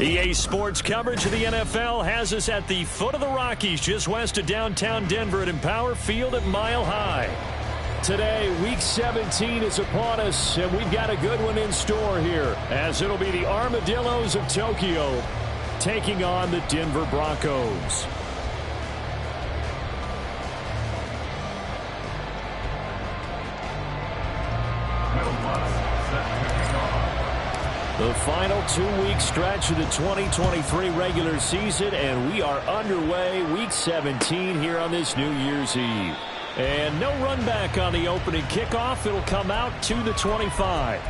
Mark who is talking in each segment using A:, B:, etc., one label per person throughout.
A: EA Sports coverage of the NFL has us at the foot of the Rockies, just west of downtown Denver at Empower Field at Mile High. Today, Week 17 is upon us, and we've got a good one in store here, as it'll be the Armadillos of Tokyo taking on the Denver Broncos. The final two-week stretch of the 2023 regular season, and we are underway Week 17 here on this New Year's Eve. And no run back on the opening kickoff. It'll come out to the 25.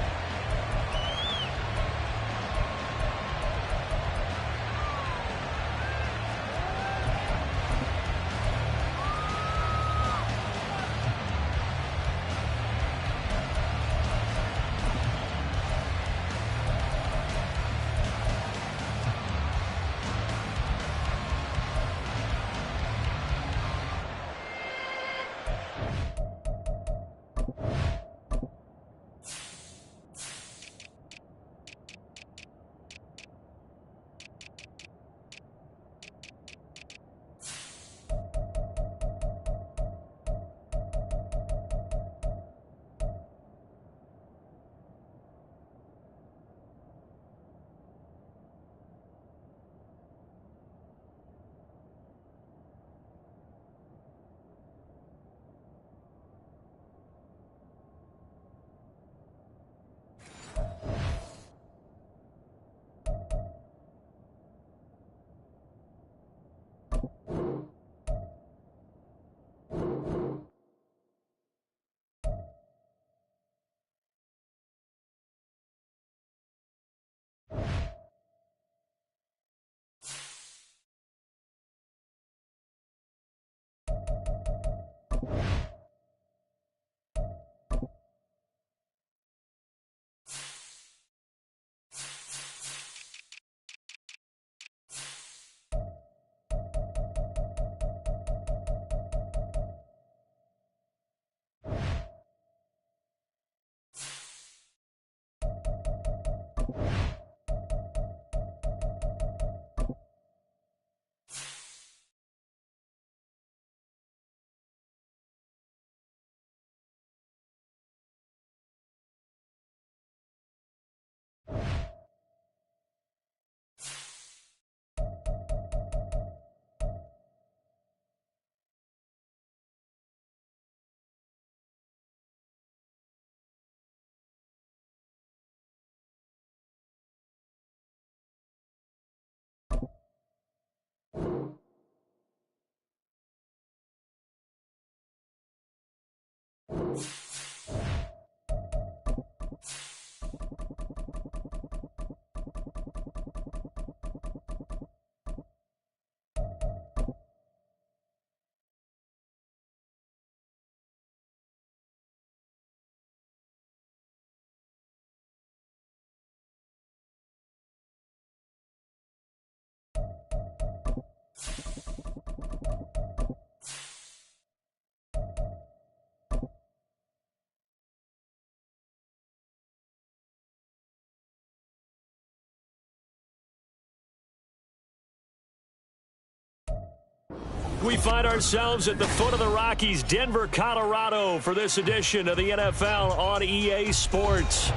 A: We find ourselves at the foot of the Rockies, Denver, Colorado, for this edition of the NFL on EA Sports.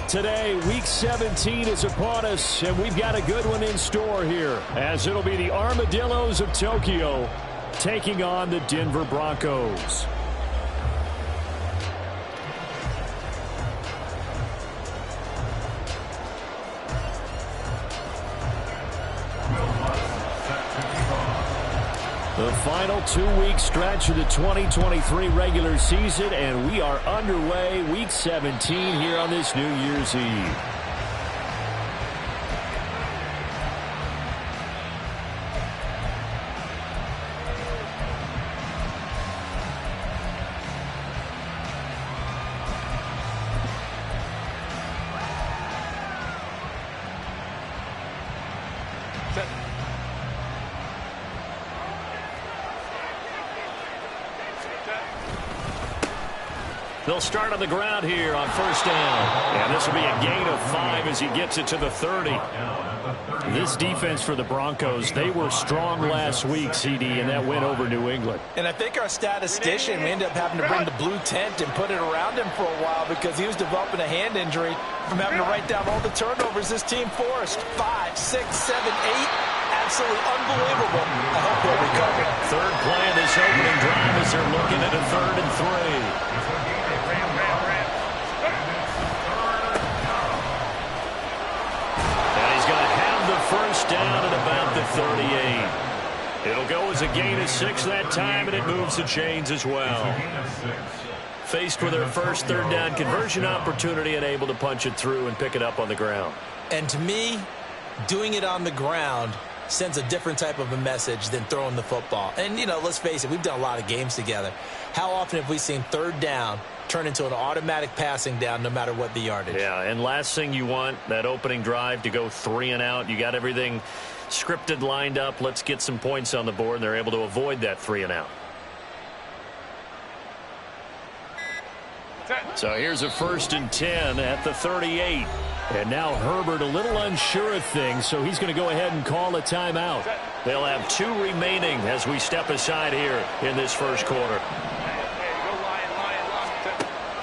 A: Today, Week 17 is upon us, and we've got a good one in store here, as it'll be the Armadillos of Tokyo taking on the Denver Broncos. The final two-week stretch of the 2023 regular season, and we are underway Week 17 here on this New Year's Eve. They'll start on the ground here on first down. And this will be a gain of 5 as he gets it to the 30. This defense for the Broncos, they were strong last week, CD, and that win over New England.
B: And I think our statistician, we ended up having to bring the blue tent and put it around him for a while because he was developing a hand injury from having to write down all the turnovers this team forced. 5, 6, 7, 8. Absolutely unbelievable. I hope he'll recover.
A: Third play of this opening drive as they're looking at a 3rd and 3. First down at about the 38. It'll go as a gain of 6 that time, and it moves the chains as well. Faced with their first 3rd down conversion opportunity and able to punch it through and pick it up on the ground.
B: And to me, doing it on the ground sends a different type of a message than throwing the football. And, you know, let's face it, we've done a lot of games together. How often have we seen 3rd down turn into an automatic passing down no matter what the yardage?
A: Yeah, and last thing you want, that opening drive to go 3 and out. You got everything scripted, lined up. Let's get some points on the board, and they're able to avoid that 3 and out. So here's a 1st and 10 at the 38. And now Herbert a little unsure of things, so he's going to go ahead and call a timeout. They'll have 2 remaining as we step aside here in this first quarter.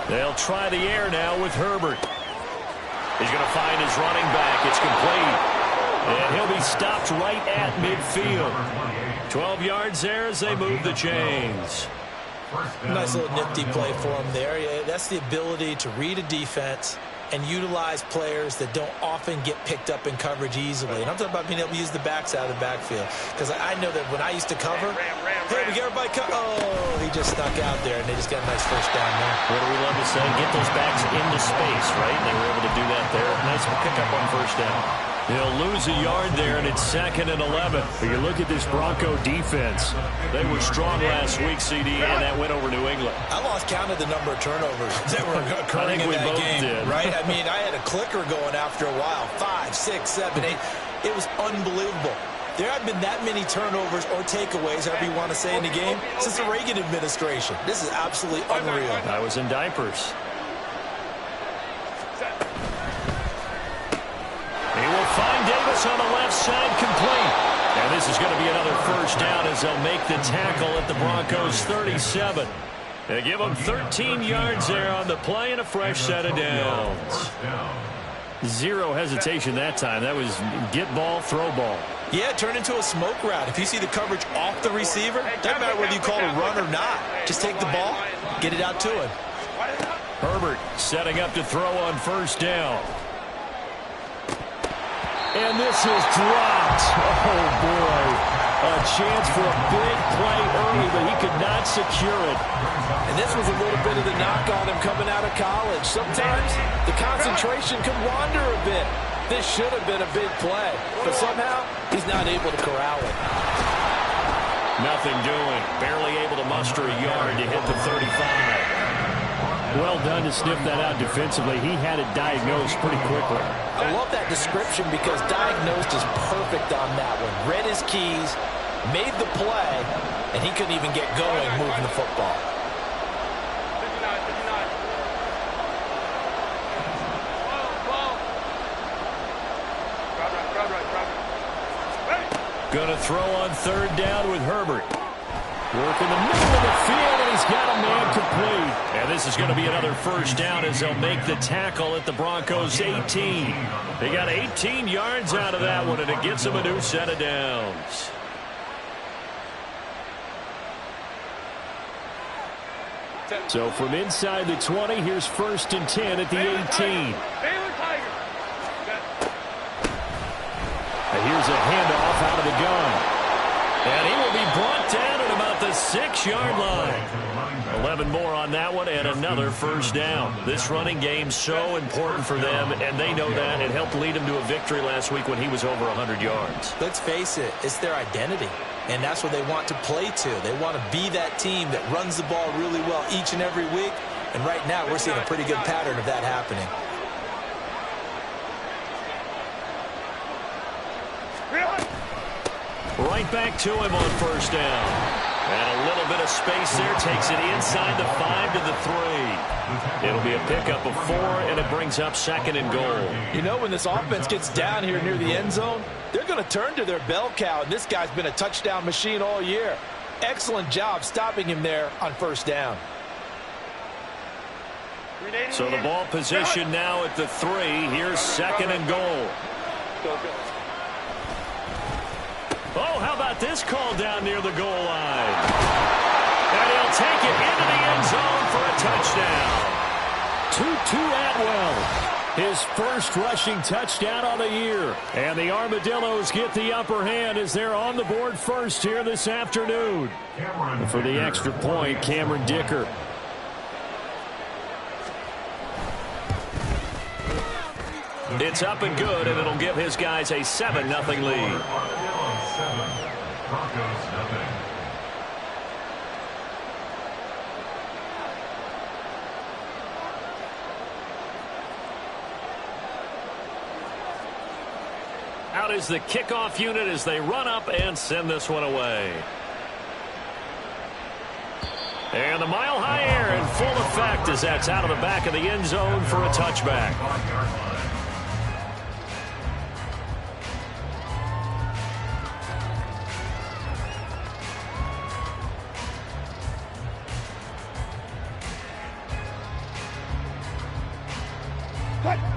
A: They'll try the air now with Herbert. He's going to find his running back. It's complete. And he'll be stopped right at midfield. 12 yards there as they move the chains.
B: Nice little nifty play for him there. Yeah, that's the ability to read a defense and utilize players that don't often get picked up in coverage easily. And I'm talking about being able to use the backs out of the backfield. Because I know that when I used to cover, hey, we get everybody oh, he just snuck out there, and they just got a nice first down there.
A: What do we love to say? Get those backs into space, right? And they were able to do that there. Nice pickup on first down. They'll lose a yard there, and it's 2nd and 11. But you look at this Bronco defense. They were strong last week, CD, and that went over New England.
B: I lost count of the number of turnovers that were occurring in that game.
A: Did.
B: Right? I mean, I had a clicker going after a while. 5, 6, 7, 8. It was unbelievable. There haven't been that many turnovers or takeaways, however you want to say, in the game since the Reagan administration. This is absolutely unreal.
A: I was in diapers. He will find Davis on the left side, complete. And this is going to be another first down as they'll make the tackle at the Broncos' 37. They give them 13 yards there on the play and a fresh set of downs. Zero hesitation that time. That was get ball, throw ball.
B: Yeah, it turned into a smoke route. If you see the coverage off the receiver, doesn't matter whether you call it a run or not. Just take the ball, get it out to him.
A: Herbert setting up to throw on first down. And this is dropped. Oh, boy. A chance for a big play early, but he could not secure it.
B: And this was a little bit of the knock on him coming out of college. Sometimes the concentration can wander a bit. This should have been a big play, but somehow he's not able to corral it.
A: Nothing doing. Barely able to muster a yard to hit the 35. Well done to sniff that out defensively. He had it diagnosed pretty quickly.
B: I love that description because diagnosed is perfect on that one. Read his keys, made the play, and he couldn't even get going moving the football.
A: Going to throw on 3rd down with Herbert. Work in the middle of the field, and he's got a man complete. And this is going to be another first down as they'll make the tackle at the Broncos' 18. They got 18 yards out of that one, and it gets them a new set of downs. So from inside the 20, here's 1st and 10 at the 18. And here's a handoff out of the gun. And he will be brought down at about the 6-yard line. 11 more on that one and another first down. This running game so important for them, and they know that. It helped lead them to a victory last week when he was over 100 yards.
B: Let's face it, it's their identity, and that's what they want to play to. They want to be that team that runs the ball really well each and every week, and right now we're seeing a pretty good pattern of that happening.
A: Right back to him on first down. And a little bit of space there. Takes it inside the 5 to the 3. It'll be a pickup of 4, and it brings up 2nd and goal.
B: You know, when this offense gets down here near the end zone, they're going to turn to their bell cow, and this guy's been a touchdown machine all year. Excellent job stopping him there on first down.
A: So the ball position now at the 3. Here's 2nd and goal. Oh, how about this call down near the goal line? And he'll take it into the end zone for a touchdown. Tutu Atwell, his first rushing touchdown on the year. And the Armadillos get the upper hand as they're on the board first here this afternoon. And for the extra point, Cameron Dicker. It's up and good, and it'll give his guys a 7-0 lead. Out is the kickoff unit as they run up and send this one away. And the mile-high air in full effect as that's out of the back of the end zone for a touchback.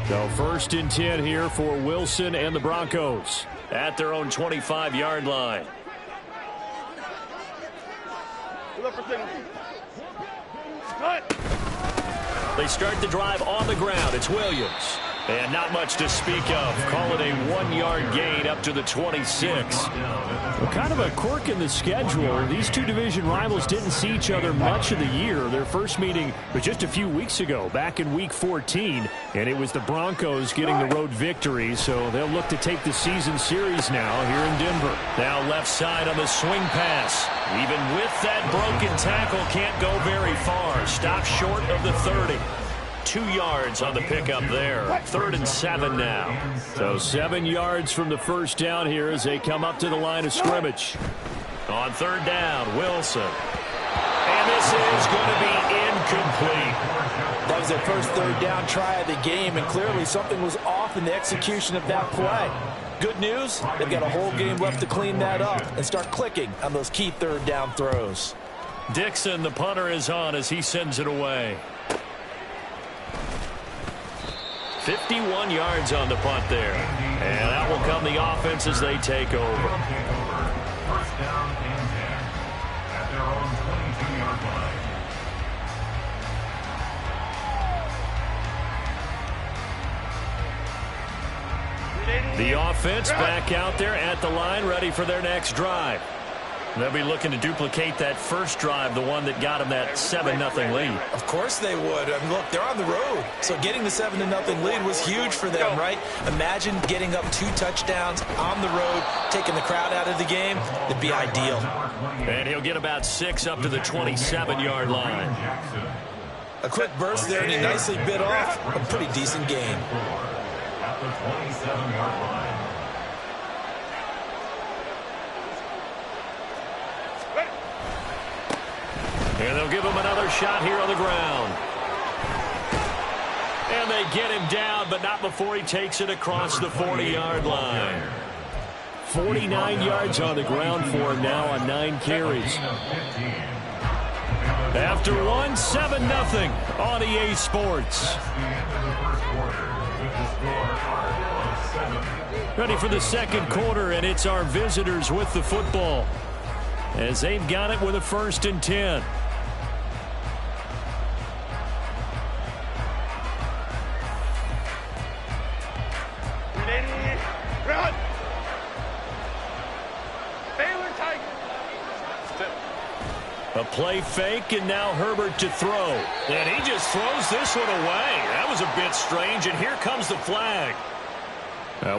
A: So 1st and 10 here for Wilson and the Broncos at their own 25-yard line. They start the drive on the ground. It's Williams. And not much to speak of. Call it a 1-yard gain up to the 26. Well, kind of a quirk in the schedule. These two division rivals didn't see each other much of the year. Their first meeting was just a few weeks ago, back in Week 14. And it was the Broncos getting the road victory. So they'll look to take the season series now here in Denver. Now left side on the swing pass. Even with that broken tackle, can't go very far. Stop short of the 30. 2 yards on the pickup there. 3rd and 7 now. So 7 yards from the first down here as they come up to the line of scrimmage. On 3rd down, Wilson. And this is going to be incomplete.
B: That was their first 3rd down try of the game, and clearly something was off in the execution of that play. Good news, they've got a whole game left to clean that up and start clicking on those key 3rd down throws.
A: Dixon, the punter, is on as he sends it away. 51 yards on the punt there. And out will come the offense as they take over.
C: 1st down and 10 at their own 22-yard line.
A: The offense back out there at the line, ready for their next drive. They'll be looking to duplicate that first drive, the one that got them that 7-0 lead.
B: Of course they would. I mean, look, they're on the road. So getting the 7-0 lead was huge for them, right? Imagine getting up 2 touchdowns on the road, taking the crowd out of the game. It'd be ideal.
A: And he'll get about 6 up to the 27-yard line.
B: A quick burst there, and he nicely bit off a pretty decent gain.
C: At the 27-yard line.
A: And they'll give him another shot here on the ground. And they get him down, but not before he takes it across the 40-yard line. 49 yards on the ground for him now on 9 carries. After one, 7-0 on EA Sports. Ready for the second quarter, and it's our visitors with the football as they've got it with a 1st and 10. A play fake, and now Herbert to throw. And he just throws this one away. That was a bit strange, and here comes the flag.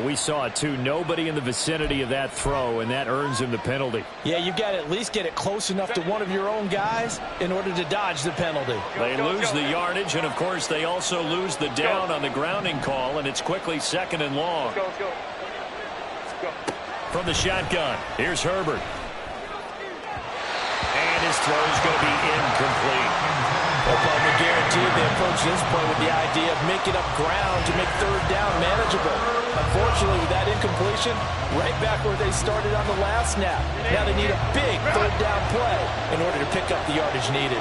A: We saw it, too. Nobody in the vicinity of that throw, and that earns him the penalty.
B: Yeah, you've got to at least get it close enough to one of your own guys in order to dodge the penalty.
A: They lose the yardage, and, of course, they also lose the down on the grounding call, and it's quickly 2nd and long.
D: Let's go.
A: From the shotgun, here's Herbert. And his throw is going to be incomplete.
B: Oklahoma guaranteed they approach this play with the idea of making up ground to make 3rd down manageable. Unfortunately, with that incompletion, right back where they started on the last snap. Now they need a big third down play in order to pick up the yardage needed.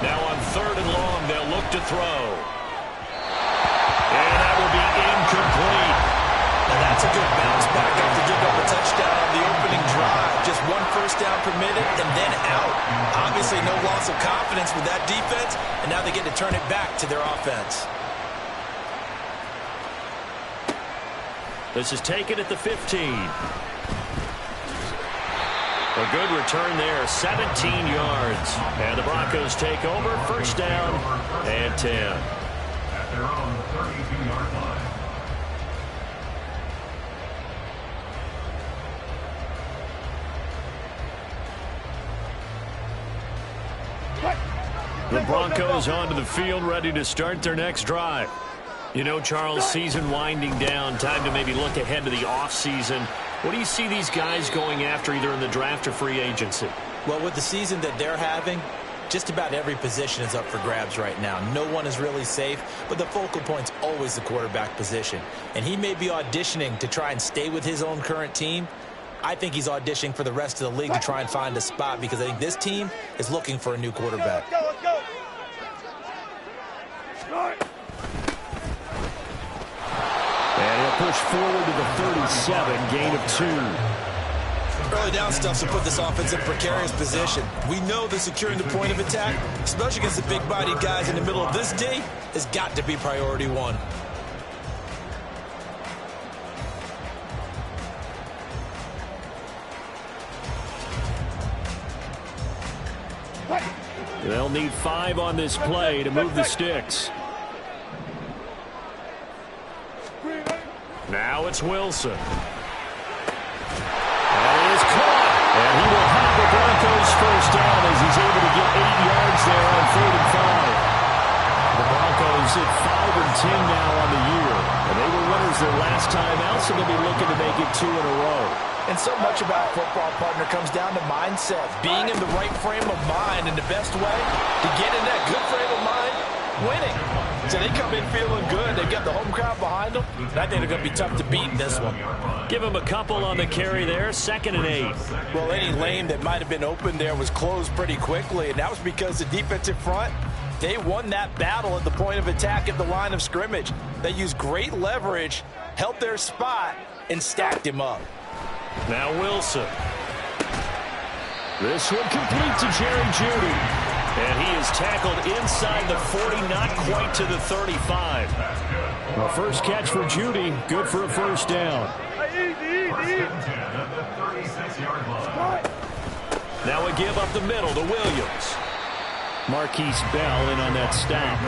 A: Now on 3rd and long, they'll look to throw. And that will be incomplete.
B: Now that's a good bounce back after giving up a touchdown on the opening drive. Just 1 first down permitted and then out. Obviously no loss of confidence with that defense, and now they get to turn it back to their offense.
A: This is taken at the 15. A good return there, 17 yards. And the Broncos take over, first down and 10.
C: At their own 32-yard line.
A: The Broncos onto the field, ready to start their next drive. You know, Charles, season winding down, time to maybe look ahead to the offseason. What do you see these guys going after either in the draft or free agency?
B: Well, with the season that they're having, just about every position is up for grabs right now. No one is really safe, but the focal point's always the quarterback position. And he may be auditioning to try and stay with his own current team. I think he's auditioning for the rest of the league to try and find a spot because I think this team is looking for a new quarterback.
D: Let's go.
A: And he'll push forward to the 37, gain of 2.
B: Early down stuff will put this offense in precarious position. We know that securing the point of attack, especially against the big-bodied guys in the middle of this D, has got to be priority 1.
A: They'll need 5 on this play to move the sticks. Now it's Wilson. That is caught. And he will have the Broncos first down as he's able to get 8 yards there on 3rd and 5. The Broncos at 5 and 10 now on the year. And they were winners their last time out, so they'll be looking to make it 2 in a row.
B: And so much about football, partner, comes down to mindset. Being in the right frame of mind, and the best way to get in that good frame of mind, winning. So they come in feeling good. They've got the home crowd behind them. And I think they're going to be tough to beat in this one.
A: Give him a couple on the carry there, 2nd and 8.
B: Well, any lane that might have been open there was closed pretty quickly, and that was because the defensive front, they won that battle at the point of attack at the line of scrimmage. They used great leverage, held their spot, and stacked him up.
A: Now Wilson. This one complete to Jerry Jeudy. And he is tackled inside the 40, not quite to the 35. Well, first catch for Jeudy, good for a first down. Now a give up the middle to Williams. Marquise Bell in on that stop.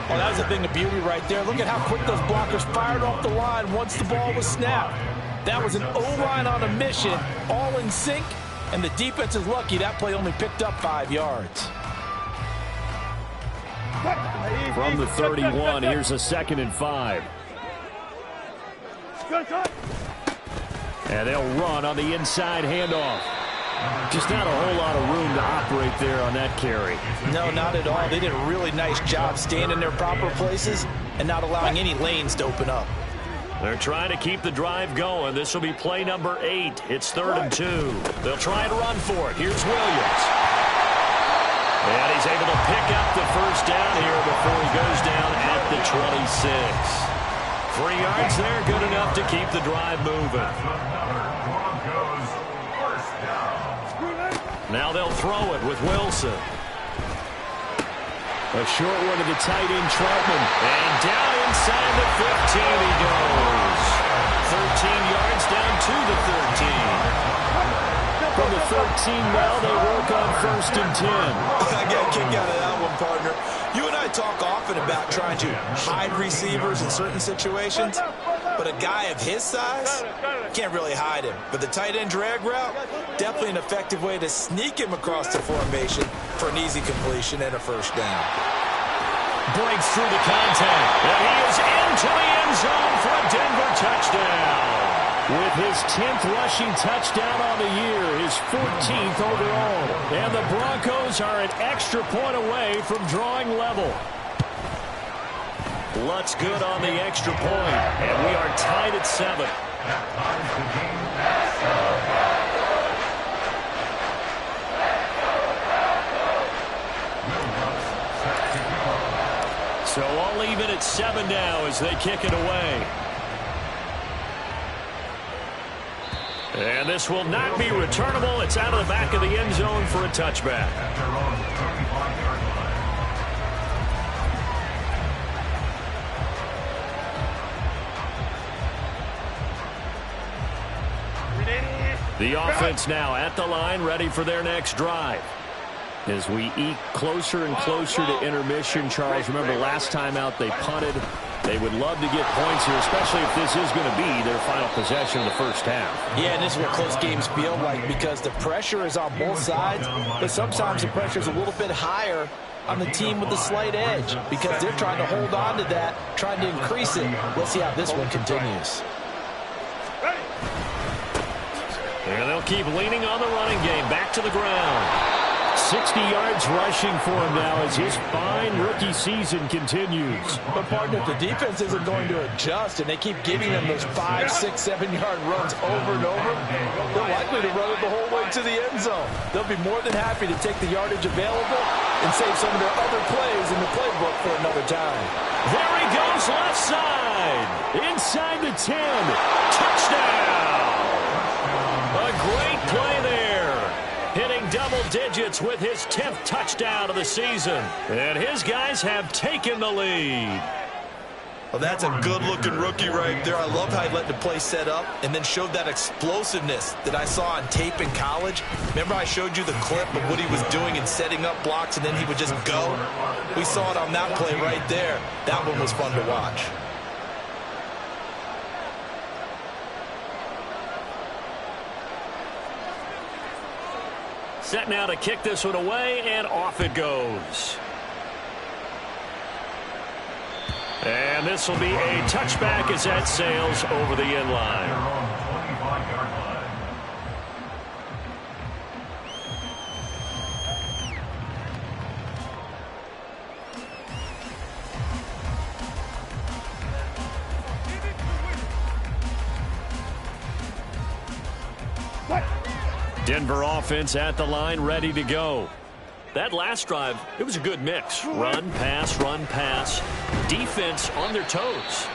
B: Well, that was a thing of beauty right there. Look at how quick those blockers fired off the line once the ball was snapped. That was an O-line on a mission, all in sync, and the defense is lucky that play only picked up 5 yards.
A: From the 31, here's a 2nd and 5. And they'll run on the inside handoff. Just not a whole lot of room to operate there on that carry.
B: No, not at all. They did a really nice job staying in their proper places and not allowing any lanes to open up.
A: They're trying to keep the drive going. This will be play number 8. It's 3rd and 2. They'll try and run for it. Here's Williams. And he's able to pick up the first down here before he goes down at the 26. 3 yards there, good enough to keep the drive moving. Now they'll throw it with Wilson. A short one to the tight end, Troutman. And down inside the 15 he goes. 13 yards down to the 13. From the 13 now, they work on 1st and 10.
B: I got a kick out of that one, partner. You and I talk often about trying to hide receivers in certain situations, but a guy of his size can't really hide him. But the tight end drag route, definitely an effective way to sneak him across the formation for an easy completion and a first down.
A: Breaks through the contact, and he is into the end zone for a Denver touchdown. with his 10th rushing touchdown on the year, his 14th overall. And the Broncos are an extra point away from drawing level. Lutz good on the extra point, and we are tied at 7. So all even at 7 now as they kick it away. And this will not be returnable. It's out of the back of the end zone for a touchback. The offense now at the line, ready for their next drive. As we eke closer and closer to intermission, Charles, remember last time out they punted. They would love to get points here, especially if this is going to be their final possession of the first half.
B: Yeah, and this is what close games feel like because the pressure is on both sides, but sometimes the pressure is a little bit higher on the team with the slight edge because they're trying to hold on to that, trying to increase it. Let's see how this one continues.
A: And they'll keep leaning on the running game. Back to the ground. 60 yards rushing for him now as his fine rookie season continues.
B: But, partner, if the defense isn't going to adjust and they keep giving them those 5, 6, 7-yard runs over and over, they're likely to run it the whole way to the end zone. They'll be more than happy to take the yardage available and save some of their other plays in the playbook for another time.
A: There he goes left side. Inside the 10. Touchdown. A great play there. Hitting double digits with his 10th touchdown of the season. And his guys have taken the lead.
B: Well, that's a good-looking rookie right there. I love how he let the play set up and then showed that explosiveness that I saw on tape in college. Remember I showed you the clip of what he was doing and setting up blocks, and then he would just go? We saw it on that play right there. That one was fun to watch.
A: Set now to kick this one away, and off it goes. And this will be a touchback as that sails over the end line. Denver offense at the line, ready to go. That last drive, it was a good mix. Run, pass, defense on their toes.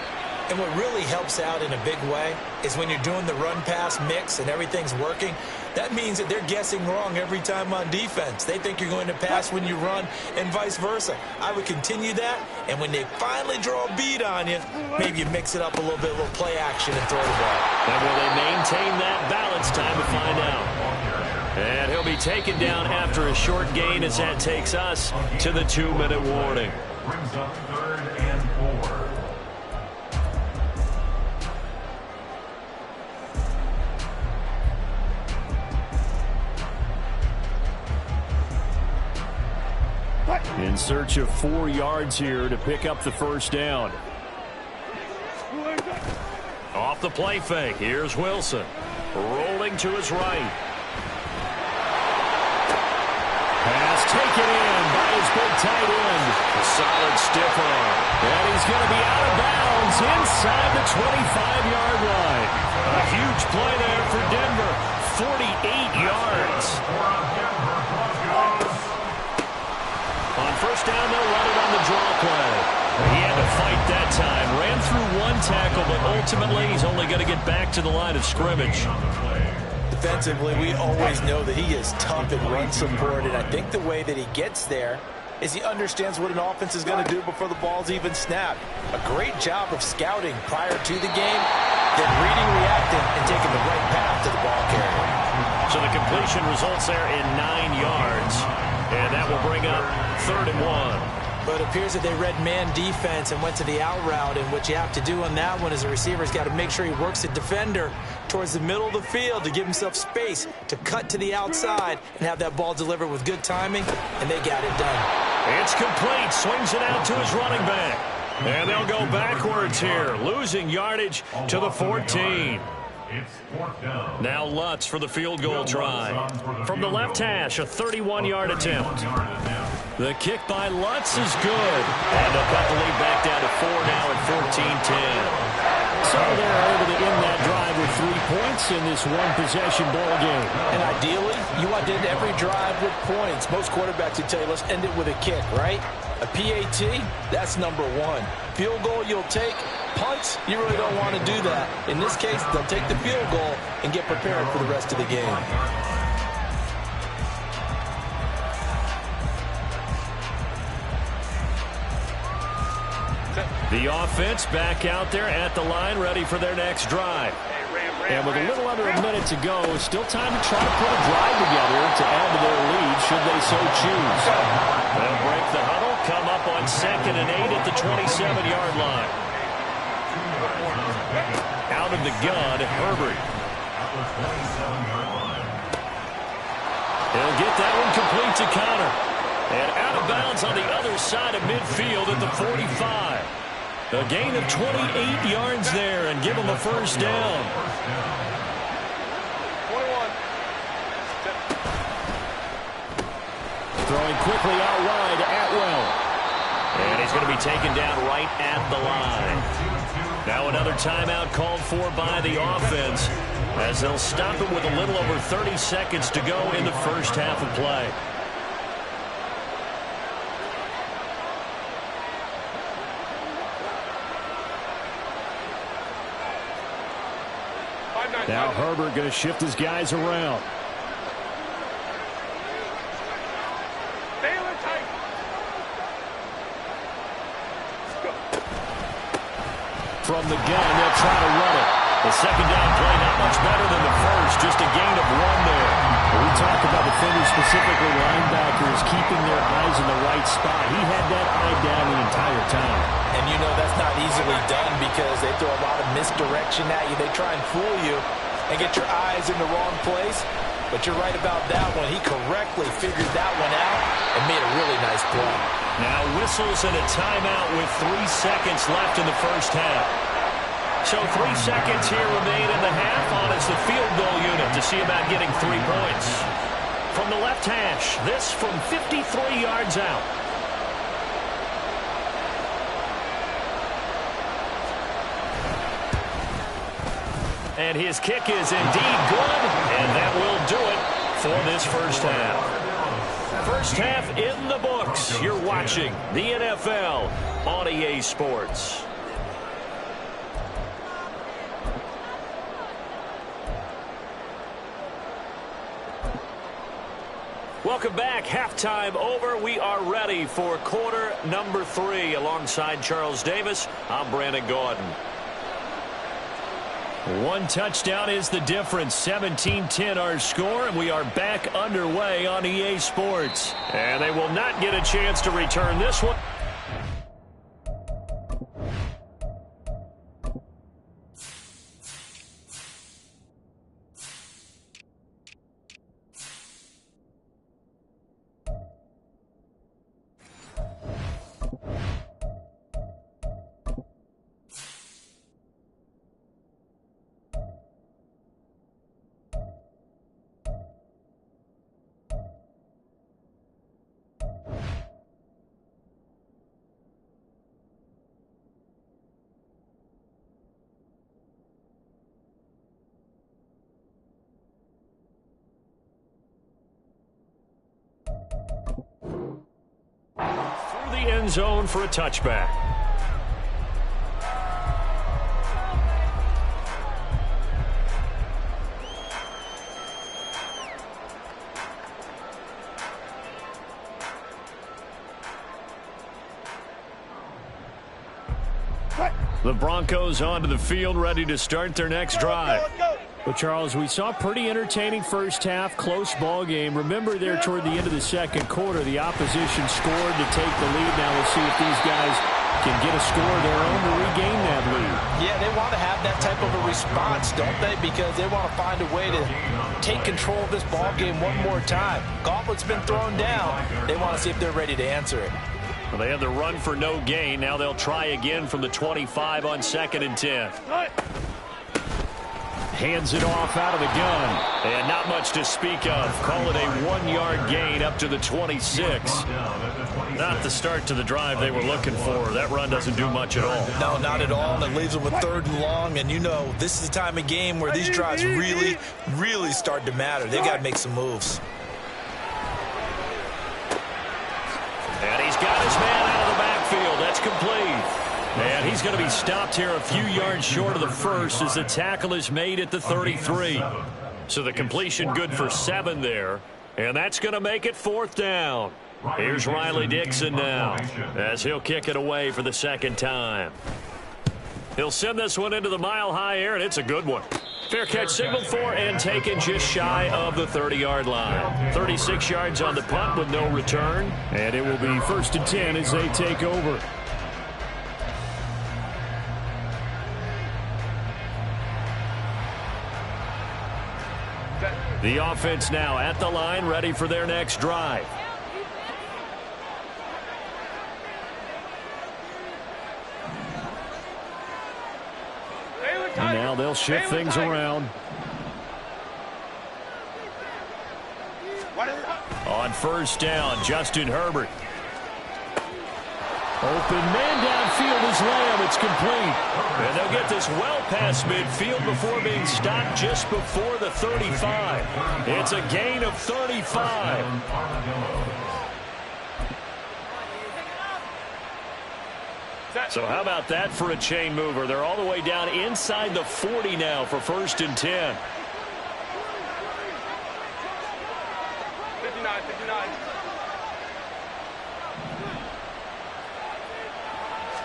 B: And what really helps out in a big way is when you're doing the run-pass mix and everything's working, that means that they're guessing wrong every time on defense. They think you're going to pass when you run and vice versa. I would continue that, and when they finally draw a beat on you, maybe you mix it up a little bit, a little play action and throw the ball.
A: And will they maintain that balance? Time to find out. And he'll be taken down after a short gain as that takes us to the 2-minute warning.
C: Brings up 3rd and 4.
A: In search of 4 yards here to pick up the first down. Off the play fake. Here's Wilson. Rolling to his right. Pass taken in by his big tight end. A solid stiff arm. And he's going to be out of bounds inside the 25-yard line. A huge play there for Denver. 48 yards. On first down, they'll run it on the draw play. He had to fight that time. Ran through one tackle, but ultimately he's only going to get back to the line of scrimmage.
B: Defensively, we always know that he is tough in run support, and I think the way that he gets there is he understands what an offense is going to do before the ball's even snapped. A great job of scouting prior to the game, then reading, reacting, and taking the right path to the ball carrier.
A: So the completion results there in 9 yards, and that will bring up 3rd and 1.
B: But it appears that they read man defense and went to the out route, and what you have to do on that one is the receiver's got to make sure he works the defender towards the middle of the field to give himself space to cut to the outside and have that ball delivered with good timing, and they got it done.
A: It's complete. Swings it out to his running back. And they'll go backwards here, losing yardage to the 14.
C: It's 4th down.
A: Now Lutz for the field goal try. From the left hash, a 31-yard attempt. The kick by Lutz is good. And they'll cut the lead back down to 4 now at 14-10. So they're able to end that drive with 3 points in this one-possession ball game.
B: And ideally, you want to end every drive with points. Most quarterbacks would tell you, let's end it with a kick, right? A PAT, that's number 1. Field goal you'll take. Punts, you really don't want to do that. In this case, they'll take the field goal and get prepared for the rest of the game.
A: The offense back out there at the line, ready for their next drive. And with a little under a minute to go, still time to try to put a drive together to add to their lead, should they so choose. They'll break the huddle, come up on 2nd and 8 at the 27-yard line. Out of the gun, Herbert. He'll get that one complete to Connor. And out of bounds on the other side of midfield at the 45. A gain of 28 yards there and give them a first down.
D: 21.
A: Throwing quickly out wide, Atwell. And he's going to be taken down right at the line. Now another timeout called for by the offense as they'll stop it with a little over 30 seconds to go in the first half of play. Now Herbert going to shift his guys around. From the gun, they'll try to run it. The second down play not much better than the first, just a gain of 1 there. We talk about defenders, specifically linebackers, keeping their eyes in the right spot. He had that eye down the entire time.
B: And you know that's not easily done because they throw a lot of misdirection at you. They try and fool you and get your eyes in the wrong place. But you're right about that one. He correctly figured that one out and made a really nice play.
A: Now whistles and a timeout with 3 seconds left in the first half. So 3 seconds here remain in the half on as the field goal unit to see about getting 3 points. From the left hash, this from 53 yards out. And his kick is indeed good, and that will do it for this first half. First half in the books. You're watching the NFL on EA Sports. Welcome back. Halftime over. We are ready for quarter number 3. Alongside Charles Davis, I'm Brandon Gordon. 1 touchdown is the difference. 17-10 our score, and we are back underway on EA Sports. And they will not get a chance to return this one. End zone for a touchback. The Broncos onto the field, ready to start their next drive. Well, Charles, we saw a pretty entertaining first half, close ball game. Remember there toward the end of the second quarter, the opposition scored to take the lead. Now we'll see if these guys can get a score of their own to regain that lead.
B: Yeah, they want to have that type of a response, don't they? Because they want to find a way to take control of this ball game one more time. Gauntlet's been thrown down. They want to see if they're ready to answer it.
A: Well, they had the run for no gain. Now they'll try again from the 25 on 2nd and 10. Hands it off out of the gun. And not much to speak of. Call it a 1-yard gain up to the 26. Not the start to the drive they were looking for. That run doesn't do much at all.
B: No, not at all. And it leaves them with 3rd and long. And you know, this is the time of game where these drives really, really start to matter. They've got to make some moves.
A: And he's got his man out of the backfield. That's complete. And he's going to be stopped here a few yards short of the first as the tackle is made at the 33. So the completion good for 7 there. And that's going to make it 4th down. Here's Riley Dixon now as he'll kick it away for the 2nd time. He'll send this one into the mile-high air, and it's a good one. Fair catch signaled for and taken just shy of the 30-yard line. 36 yards on the punt with no return. And it will be 1st and 10 as they take over. The offense now at the line, ready for their next drive. And now they'll shift things around. On 1st down, Justin Herbert. Open man downfield is Lamb. It's complete. And they'll get this well past midfield before being stopped just before the 35. It's a gain of 35. So how about that for a chain mover? They're all the way down inside the 40 now for 1st and 10.
D: 59, 59.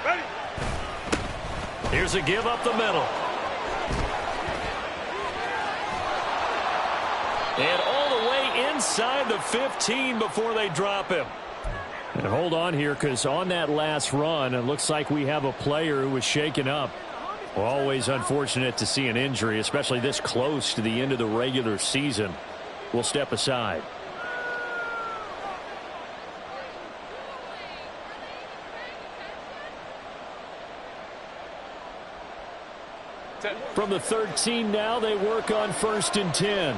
D: Ready.
A: Here's a give up the middle. And all the way inside the 15 before they drop him. And hold on here, because on that last run, it looks like we have a player who was shaken up. Well, always unfortunate to see an injury, especially this close to the end of the regular season. We'll step aside. From the 13 now, they work on 1st and 10.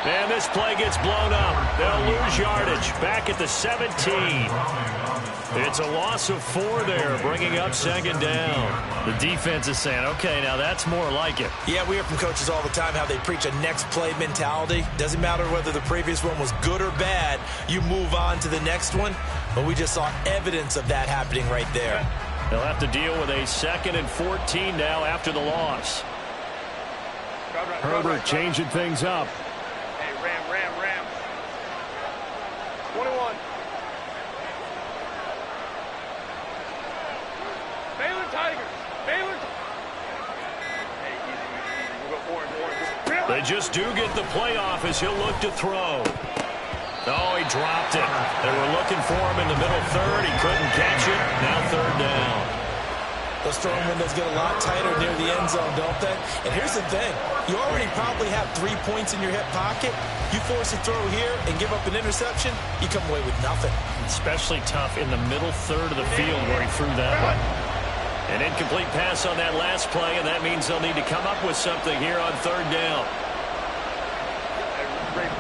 A: And this play gets blown up. They'll lose yardage. Back at the 17. It's a loss of 4 there, bringing up 2nd down. The defense is saying, okay, now that's more like it.
B: Yeah, we hear from coaches all the time how they preach a next play mentality. Doesn't matter whether the previous one was good or bad. You move on to the next one. But we just saw evidence of that happening right there.
A: They'll have to deal with a 2nd and 14 now after the loss. Herbert changing things up.
D: Hey, Ram. 21. Baylor Tigers. Baylor. Hey, easy. We'll go orange.
A: They just do get the playoff as he'll look to throw. Oh, he dropped it. They were looking for him in the middle 3rd. He couldn't catch it. Now 3rd down.
B: Those throwing windows get a lot tighter near the end zone, don't they? And here's the thing. You already probably have 3 points in your hip pocket. You force a throw here and give up an interception, you come away with nothing.
A: Especially tough in the middle 3rd of the field where he threw that one. An incomplete pass on that last play, and that means they'll need to come up with something here on 3rd down.
D: Ray.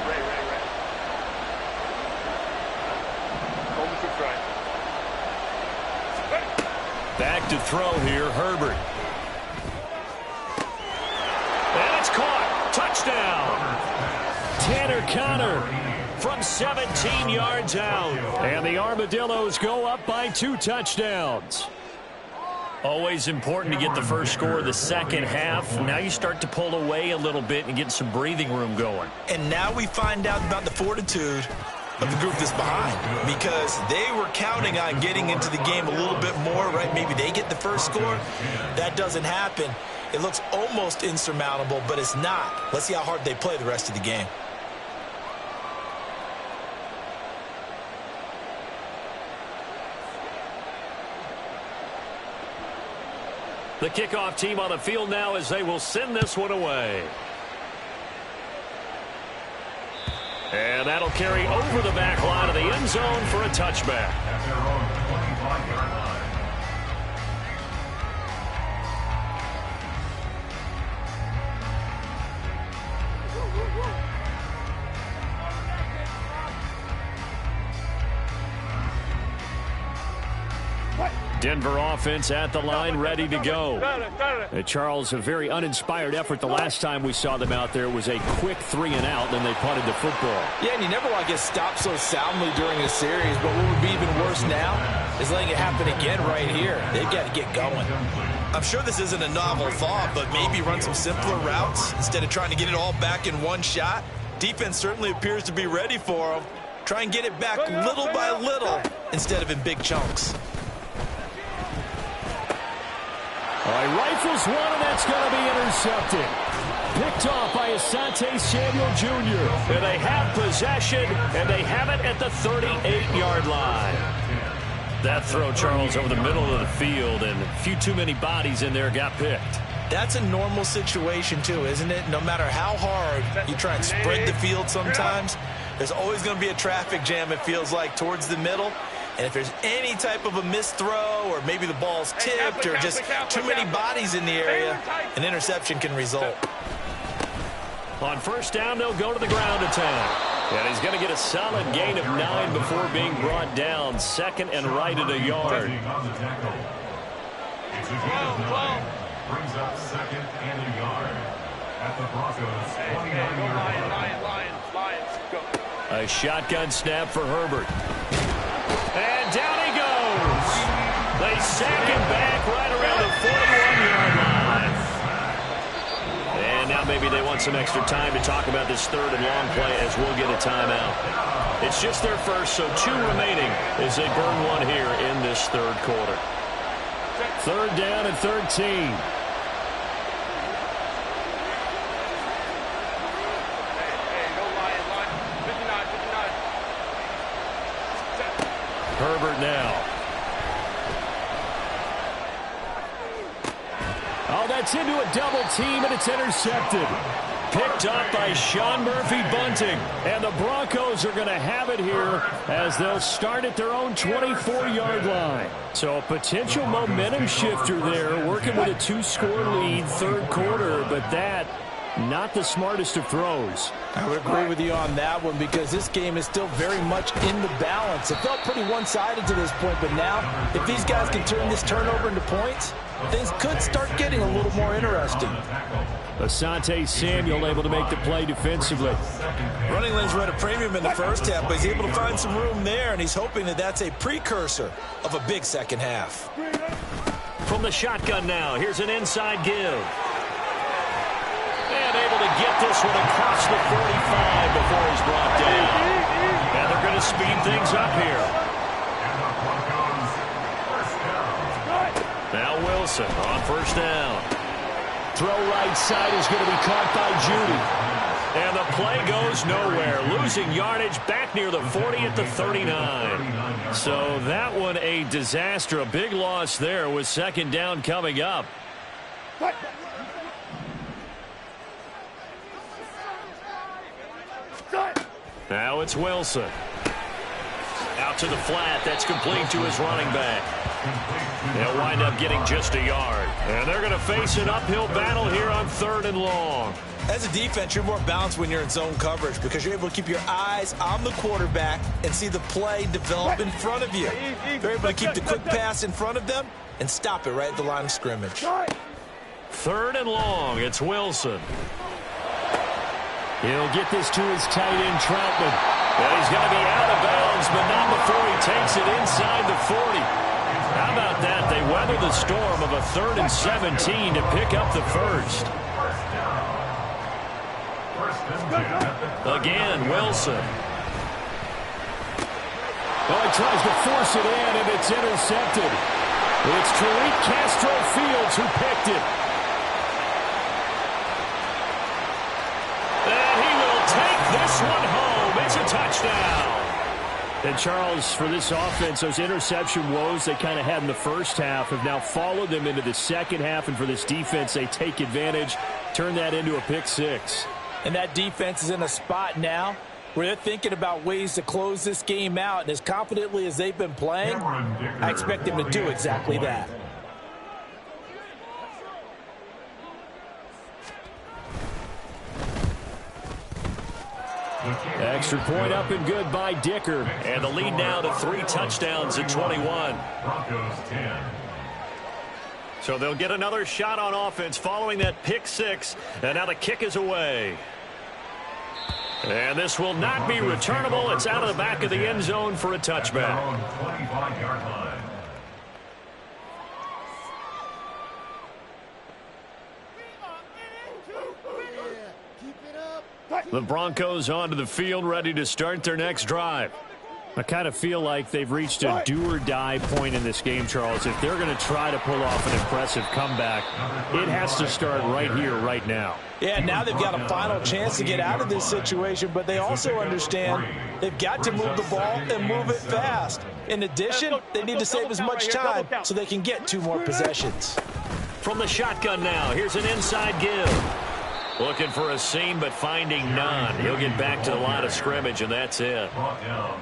A: Back to throw here, Herbert. And it's caught. Touchdown. Tanner Connor from 17 yards out. And the Armadillos go up by 2 touchdowns. Always important to get the first score of the second half. Now you start to pull away a little bit and get some breathing room going.
B: And now we find out about the fortitude of the group that's behind, because they were counting on getting into the game a little bit more, right? Maybe they get the first score. That doesn't happen. It looks almost insurmountable, but it's not. Let's see how hard they play the rest of the game.
A: The kickoff team on the field now as they will send this one away. And that'll carry over the back line of the end zone for a touchback.
C: At their own 25-yard line.
A: Denver offense at the line, ready to go. Charles, a very uninspired effort the last time we saw them out there. It was a quick 3 and out, then they punted the football.
B: Yeah, and you never want to get stopped so soundly during a series, but what would be even worse now is letting it happen again right here. They've got to get going. I'm sure this isn't a novel thought, but maybe run some simpler routes instead of trying to get it all back in one shot. Defense certainly appears to be ready for them. Try and get it back little by little instead of in big chunks.
A: All right, rifles one, and that's going to be intercepted. Picked off by Asante Samuel Jr. And they have possession, and they have it at the 38-yard line. That throw, Charles, over the middle of the field, and a few too many bodies in there got picked.
B: That's a normal situation, too, isn't it? No matter how hard you try and spread the field sometimes, there's always going to be a traffic jam, it feels like, towards the middle. And if there's any type of a missed throw or maybe the ball's tipped or just too many bodies in the area, an interception can result.
A: On first down, they'll go to the ground attack. And he's going to get a solid gain of 9 before being brought down. Second and right at a yard.
C: On the tackle. It's a gain of 9. Brings up second and a yard. At the Broncos' 29-yard line.
D: Lions, go.
A: A shotgun snap for Herbert. And down he goes. They sack him back right around the 41-yard line. And now maybe they want some extra time to talk about this third and long play as we'll get a timeout. It's just their first, so 2 remaining as they burn one here in this third quarter. Third down and 13. Herbert now. Oh, that's into a double team, and it's intercepted. Picked up by Sean Murphy-Bunting. And the Broncos are going to have it here as they'll start at their own 24-yard line. So a potential momentum shifter there, working with a 2-score lead, third quarter, but that not the smartest of throws.
B: I would agree with you on that one because this game is still very much in the balance. It felt pretty one-sided to this point, but now if these guys can turn this turnover into points, things could start getting a little more interesting.
A: Asante Samuel able to make the play defensively.
B: Running lanes were at a premium in the first half, but he's able to find some room there, and he's hoping that that's a precursor of a big second half.
A: From the shotgun now, here's an inside give. And able to get this one across the 45 before he's brought down. And they're going to speed things up here. Now Wilson on first down. Throw right side is going to be caught by Judy. And the play goes nowhere. Losing yardage back near the 40 at the 39. So that one a disaster. A big loss there with second down coming up. Now it's Wilson. Out to the flat. That's complete to his running back. They'll wind up getting just a yard. And they're going to face an uphill battle here on third and long.
B: As a defense, you're more balanced when you're in zone coverage because you're able to keep your eyes on the quarterback and see the play develop in front of you. You're able to keep the quick pass in front of them and stop it right at the line of scrimmage.
A: Third and long. It's Wilson. He'll get this to his tight end, Troutman. And he's going to be out of bounds, but not before he takes it inside the 40. How about that? They weather the storm of a 3rd and 17 to pick up the first. Again, Wilson.
E: Well, he tries to force it in, and it's intercepted. It's Tariq Castro-Fields who picked it.
A: And he will take this one home. It's a touchdown.
E: And Charles, for this offense, those interception woes they kind of had in the first half have now followed them into the second half. And for this defense, they take advantage, turn that into a pick six.
B: And that defense is in a spot now where they're thinking about ways to close this game out, and as confidently as they've been playing, I expect them to do exactly that.
A: Extra point up and good by Dicker. And the lead now to 3 touchdowns at 21.
C: Broncos 10.
A: So they'll get another shot on offense following that pick 6. And now the kick is away. And this will not be returnable. It's out of the back of the end zone for a touchback.
C: 25-yard line.
A: The Broncos onto the field, ready to start their next drive. I kind of feel like they've reached a do-or-die point in this game, Charles. If they're going to try to pull off an impressive comeback, it has to start right here, right now.
B: Yeah, now they've got a final chance to get out of this situation, but they also understand they've got to move the ball and move it fast. In addition, they need to save as much time so they can get 2 more possessions.
A: From the shotgun now, here's an inside give. Looking for a seam, but finding none. He'll get back to the line of scrimmage, and that's it.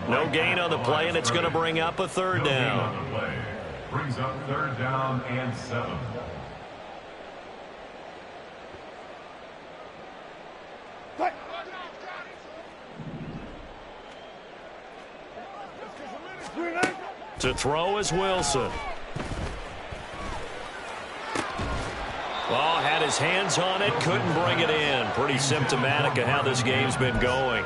A: No gain on the play, and it's going to bring up a 3rd down.
C: Brings up 3rd down and 7.
A: To throw is Wilson. Oh, had his hands on it, couldn't bring it in. Pretty symptomatic of how this game's been going.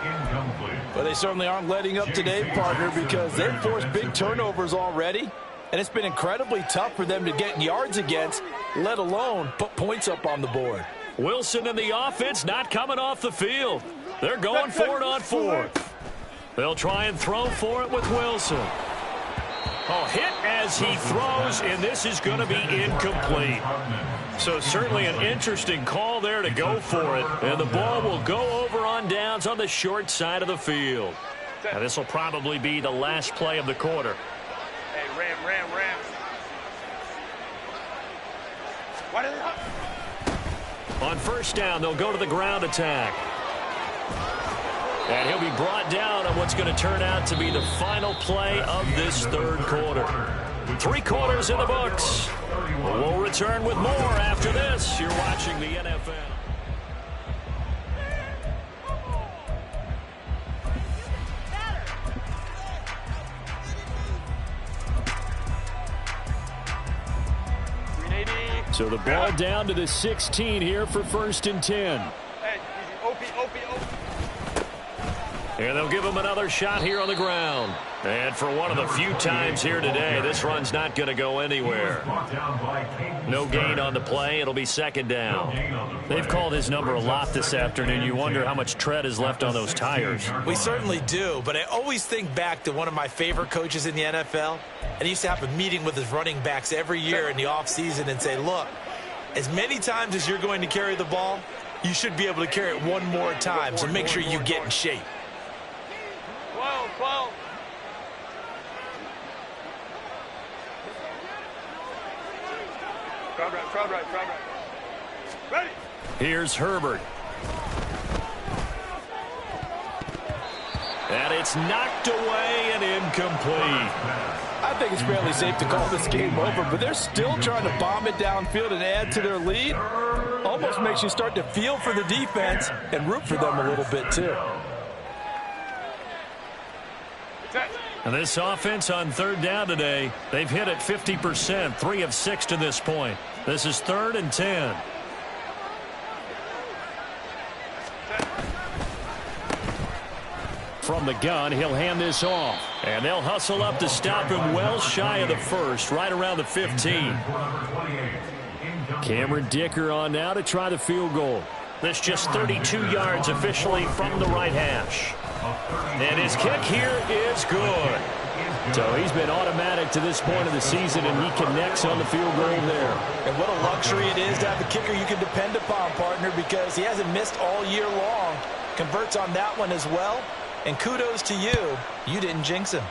B: Well, they certainly aren't letting up today, partner, because they've forced big turnovers already, and it's been incredibly tough for them to get yards against, let alone put points up on the board.
A: Wilson and the offense not coming off the field. They're going for it on 4th. They'll try and throw for it with Wilson. Oh, hit as he throws, and this is going to be incomplete. So certainly an interesting call there to go for it. And the ball will go over on downs on the short side of the field. Now this will probably be the last play of the quarter.
D: Hey, Ram. What is it?
A: On 1st down, they'll go to the ground attack. And he'll be brought down on what's going to turn out to be the final play of this 3rd quarter. 3 quarters in the books. We'll return with more after this. You're watching the NFL. So the ball down to the 16 here for 1st and 10.
D: Hey, easy. OP.
A: And they'll give him another shot here on the ground. And for one of the few times here today, this run's not going to go anywhere. No gain on the play. It'll be 2nd down. They've called his number a lot this afternoon. You wonder how much tread is left on those tires.
B: We certainly do, but I always think back to one of my favorite coaches in the NFL. And he used to have a meeting with his running backs every year in the offseason and say, look, as many times as you're going to carry the ball, you should be able to carry it 1 more time, so make sure you get in shape.
D: 12. Crowd right. Ready.
A: Here's Herbert. And it's knocked away and incomplete.
B: I think it's fairly safe to call this game over, but they're still trying to bomb it downfield and add to their lead. Almost makes you start to feel for the defense and root for them a little bit, too.
A: And this offense on 3rd down today, they've hit it 50%, 3 of 6 to this point. This is 3rd and 10. From the gun, he'll hand this off. And they'll hustle up to stop him well shy of the 1st, right around the 15. Cameron Dicker on now to try the field goal. This just 32 yards officially from the right hash. And his kick here is good. So he's been automatic to this point of the season, and he connects on the field goal there.
B: And what a luxury it is to have a kicker you can depend upon, partner, because he hasn't missed all year long. Converts on that one as well. And kudos to you. You didn't jinx him.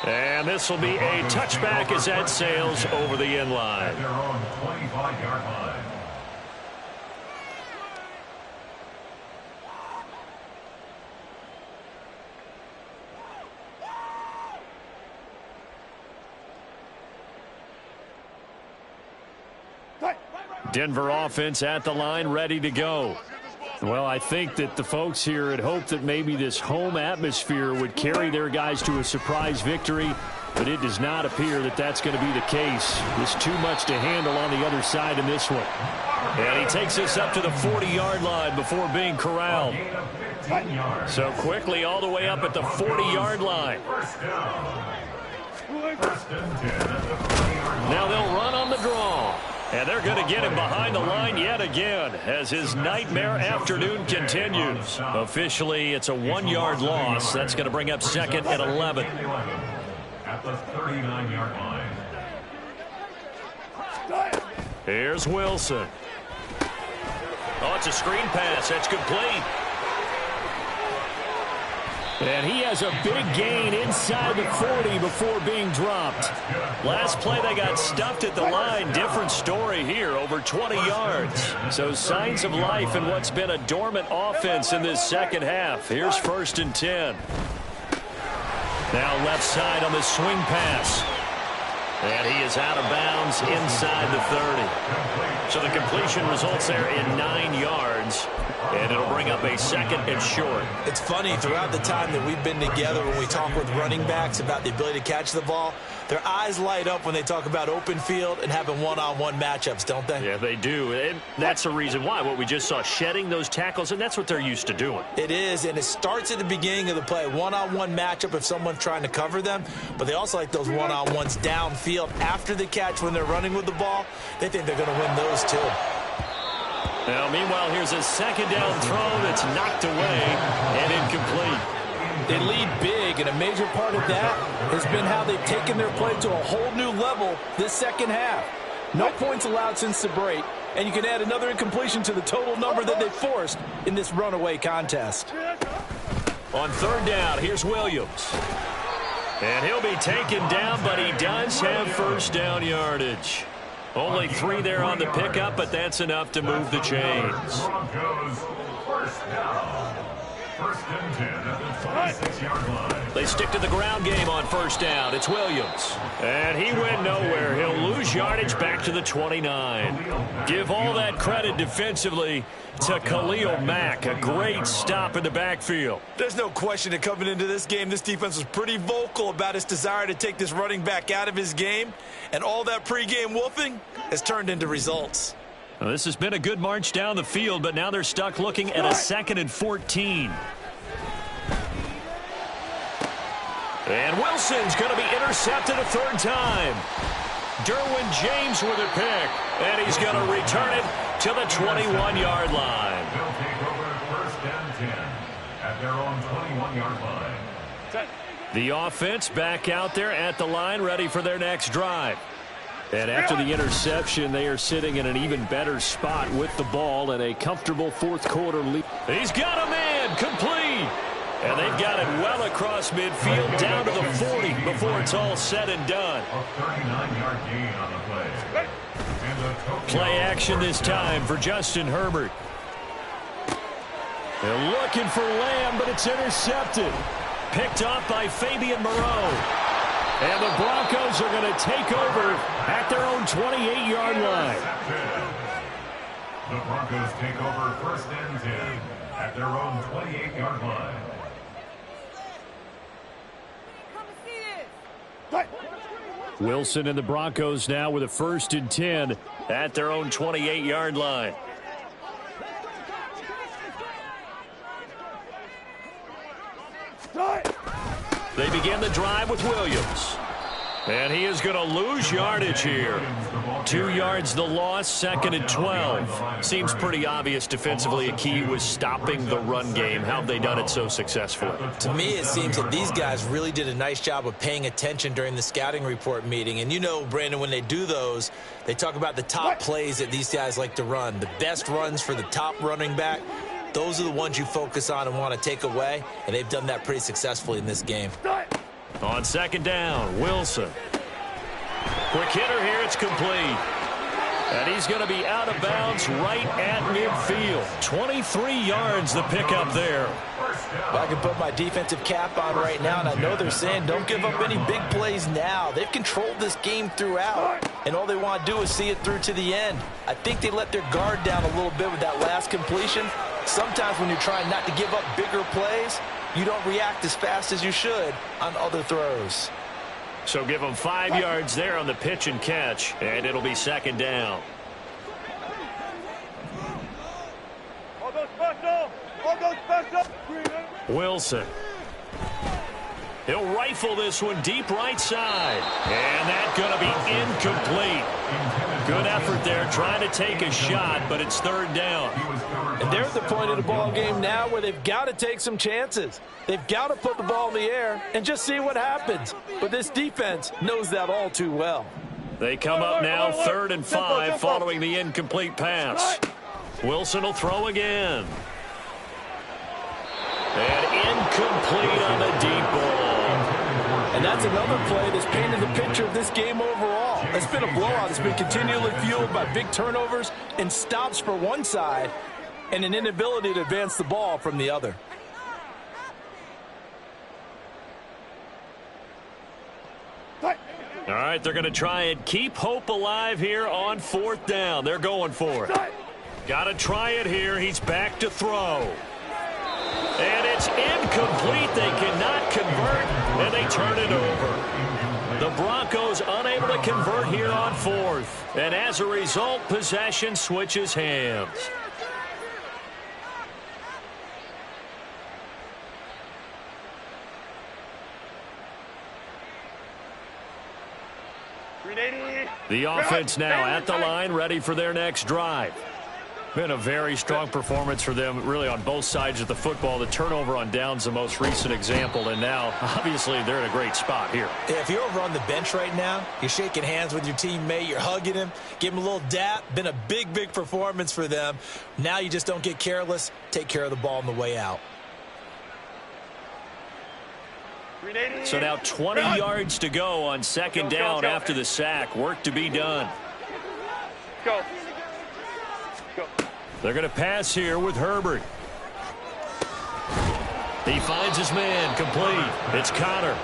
A: And this will be a touchback as that sails over the end line.
C: At their own 25-yard line.
A: Denver offense at the line, ready to go. Well, I think that the folks here had hoped that maybe this home atmosphere would carry their guys to a surprise victory, but it does not appear that that's going to be the case. There's too much to handle on the other side in this one. And he takes us up to the 40-yard line before being corralled. So quickly all the way up at the 40-yard line. Now they'll run on the draw. And they're going to get him behind the line yet again as his nightmare afternoon continues. Officially, it's a 1-yard loss. That's going to bring up second and 11.
C: At the 39-yard line.
A: Here's Wilson. Oh, it's a screen pass. That's complete. And he has a big gain inside the 40 before being dropped. Last play, they got stuffed at the line. Different story here, over 20 yards. So signs of life in what's been a dormant offense in this second half. Here's 1st and 10. Now left side on the swing pass. And he is out of bounds inside the 30. So the completion results there in 9 yards. And it'll bring up a second and short.
B: It's funny, throughout the time that we've been together, when we talk with running backs about the ability to catch the ball, their eyes light up when they talk about open field and having one-on-one matchups, don't they?
A: Yeah, they do. And that's the reason why. What we just saw, shedding those tackles, and that's what they're used to doing.
B: It is, and it starts at the beginning of the play. One-on-one matchup if someone's trying to cover them, but they also like those one-on-ones downfield after the catch when they're running with the ball. They think they're going to win those too.
A: Now, meanwhile, here's a second down throw that's knocked away and incomplete.
F: They lead big, and a major part of that has been how they've taken their play to a whole new level this second half. No points allowed since the break, and you can add another incompletion to the total number that they forced in this runaway contest.
A: On 3rd down, here's Williams. And he'll be taken down, but he does have 1st down yardage. Only 3 there on the pickup, but that's enough to move the chains.
C: Broncos, 1st down. 1st and 10 at the 26-yard line.
A: They stick to the ground game on 1st down. It's Williams. And he went nowhere. He'll lose yardage back to the 29. Give all that credit defensively to Khalil Mack. A great stop in the backfield.
B: There's no question that coming into this game, this defense was pretty vocal about its desire to take this running back out of his game. And all that pregame wolfing has turned into results.
A: Well, this has been a good march down the field, but now they're stuck looking at a 2nd and 14. And Wilson's going to be intercepted a 3rd time. Derwin James with a pick, and he's going to return it to the 21-yard line.
C: They'll take over 1st and 10 at their own 21-yard line.
A: The offense back out there at the line, ready for their next drive. And after the interception, they are sitting in an even better spot with the ball and a comfortable 4th quarter lead. He's got a man, complete. And they've got it well across midfield, down to the 40 before it's all said and done.
C: A 39-yard gain on the play.
A: Play action this time for Justin Herbert. They're looking for Lamb, but it's intercepted. Picked off by Fabian Moreau. And the Broncos are going to take over at their own 28-yard line.
C: The Broncos take over 1st and 10 at their own 28-yard line.
A: Wilson and the Broncos now with a 1st and 10 at their own 28-yard line. They begin the drive with Williams. And he is going to lose yardage here. 2 yards the loss, 2nd and 12. Seems pretty obvious defensively a key was stopping the run game. How have they done it so successfully?
B: To me, it seems that these guys really did a nice job of paying attention during the scouting report meeting. And you know, Brandon, when they do those, they talk about the top plays that these guys like to run. The best runs for the top running back. Those are the ones you focus on and want to take away. And they've done that pretty successfully in this game.
A: On 2nd down, Wilson. Quick hitter here, it's complete. And he's going to be out of bounds right at midfield. 23 yards the pickup there.
B: Well, I can put my defensive cap on right now, and I know they're saying don't give up any big plays now. They've controlled this game throughout, and all they want to do is see it through to the end. I think they let their guard down a little bit with that last completion. Sometimes when you're trying not to give up bigger plays, you don't react as fast as you should on other throws.
A: So give them 5 yards there on the pitch and catch, and it'll be second down.
D: All goes special. All goes special.
A: Wilson. He'll rifle this one deep right side. And that's going to be incomplete. Good effort there trying to take a shot, but it's third down.
F: And they're at the point of the ball game now where they've got to take some chances. They've got to put the ball in the air and just see what happens. But this defense knows that all too well.
A: They come up now 3rd and 5 following the incomplete pass. Wilson will throw again. And incomplete on the deep ball.
F: And that's another play that's painted the picture of this game overall. It's been a blowout. It's been continually fueled by big turnovers and stops for one side and an inability to advance the ball from the other.
A: All right, they're going to try and keep hope alive here on 4th down. They're going for it. Got to try it here. He's back to throw. And it's incomplete. They cannot convert, and they turn it over. The Broncos unable to convert here on 4th. And as a result, possession switches hands. The offense now at the line, ready for their next drive. Been a very strong performance for them, really, on both sides of the football. The turnover on downs, the most recent example, and now, obviously, they're in a great spot here.
B: Yeah, if you're over on the bench right now, you're shaking hands with your teammate, you're hugging him, give him a little dap. Been a big, big performance for them. Now you just don't get careless. Take care of the ball on the way out.
A: So now 20 yards to go on 2nd down after the sack. Work to be done.
D: Go. Go.
A: They're going to pass here with Herbert. He finds his man, complete. It's Connor.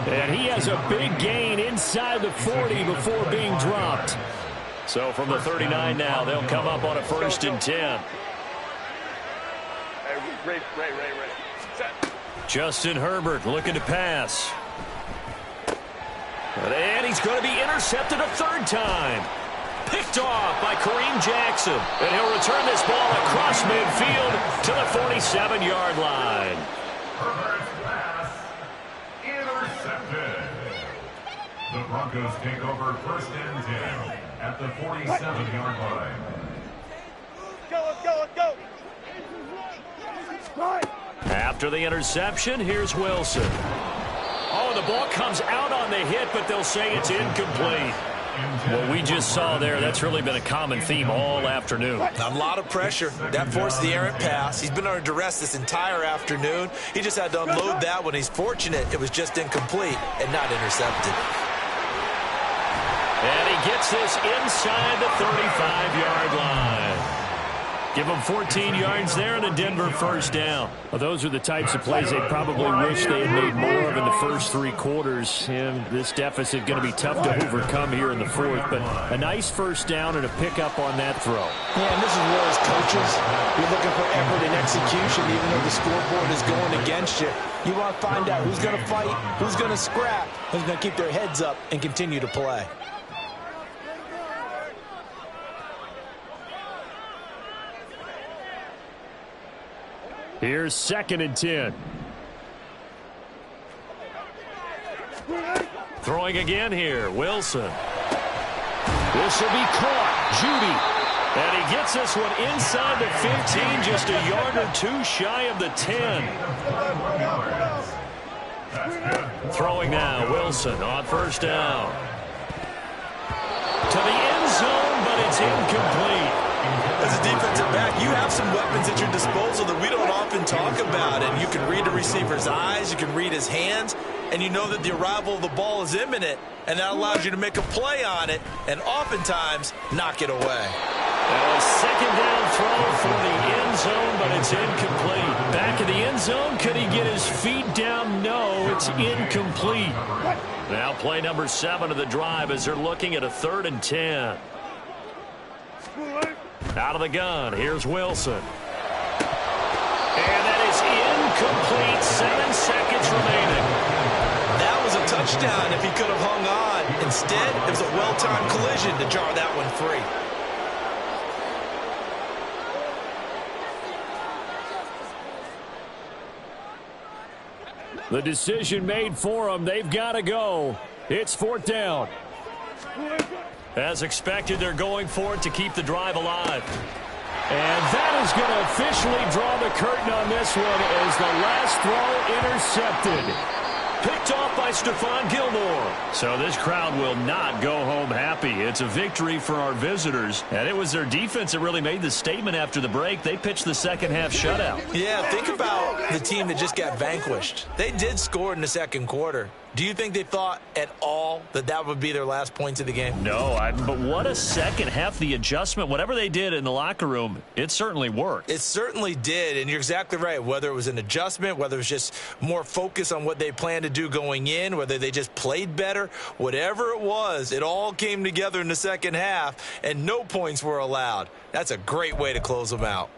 A: And he has a big gain inside the 40 before being dropped. So from the 39 now, they'll come up on a 1st and 10.
D: Hey, Ray. Set.
A: Justin Herbert looking to pass. And he's going to be intercepted a 3rd time. Picked off by Kareem Jackson. And he'll return this ball across midfield to the 47-yard line.
C: Herbert's pass intercepted. The Broncos take over 1st and 10 at the 47-yard line.
D: Let's go. Right.
A: After the interception, here's Wilson. Oh, the ball comes out on the hit, but they'll say it's incomplete. What we just saw there, that's really been a common theme all afternoon.
B: A lot of pressure. That forced the errant pass. He's been under duress this entire afternoon. He just had to unload that one. He's fortunate it was just incomplete and not intercepted.
A: And he gets this inside the 35-yard line. Give them 14 yards there and a Denver 1st down. Well, those are the types of plays they probably wish they had made more of in the first 3 quarters. And this deficit going to be tough to overcome here in the 4th. But a nice 1st down and a pickup on that throw.
B: Yeah, and this is where as coaches, you're looking for effort and execution, even though the scoreboard is going against you. You want to find out who's going to fight, who's going to scrap, who's going to keep their heads up and continue to play.
A: Here's 2nd and 10. Throwing again here, Wilson. This will be caught. Judy. And he gets this one inside the 15, just a yard or 2 shy of the 10. Throwing now, Wilson on 1st down. To the end zone, but it's incomplete.
B: As a defensive back, you have some weapons at your disposal that we don't often talk about. And you can read the receiver's eyes, you can read his hands, and you know that the arrival of the ball is imminent, and that allows you to make a play on it and oftentimes knock it away.
A: A second down throw for the end zone, but it's incomplete. Back in the end zone, could he get his feet down? No, it's incomplete. Now play number 7 of the drive as they're looking at a 3rd and 10. Out of the gun, here's Wilson. And that is incomplete. 7 seconds remaining.
B: That was a touchdown if he could have hung on. Instead, it was a well-timed collision to jar that one free.
A: The decision made for them. They've got to go. It's 4th down. As expected, they're going for it to keep the drive alive. And that is going to officially draw the curtain on this one as the last throw intercepted. Picked off by Stephon Gilmore. So this crowd will not go home happy. It's a victory for our visitors. And it was their defense that really made the statement after the break. They pitched the second half shutout.
B: Yeah, think about the team that just got vanquished. They did score in the second quarter. Do you think they thought at all that that would be their last points of the game?
A: No, but what a second half. The adjustment, whatever they did in the locker room, it certainly worked.
B: It certainly did, and you're exactly right. Whether it was an adjustment, whether it was just more focus on what they planned to do going in, whether they just played better, whatever it was, it all came together in the second half, and no points were allowed. That's a great way to close them out.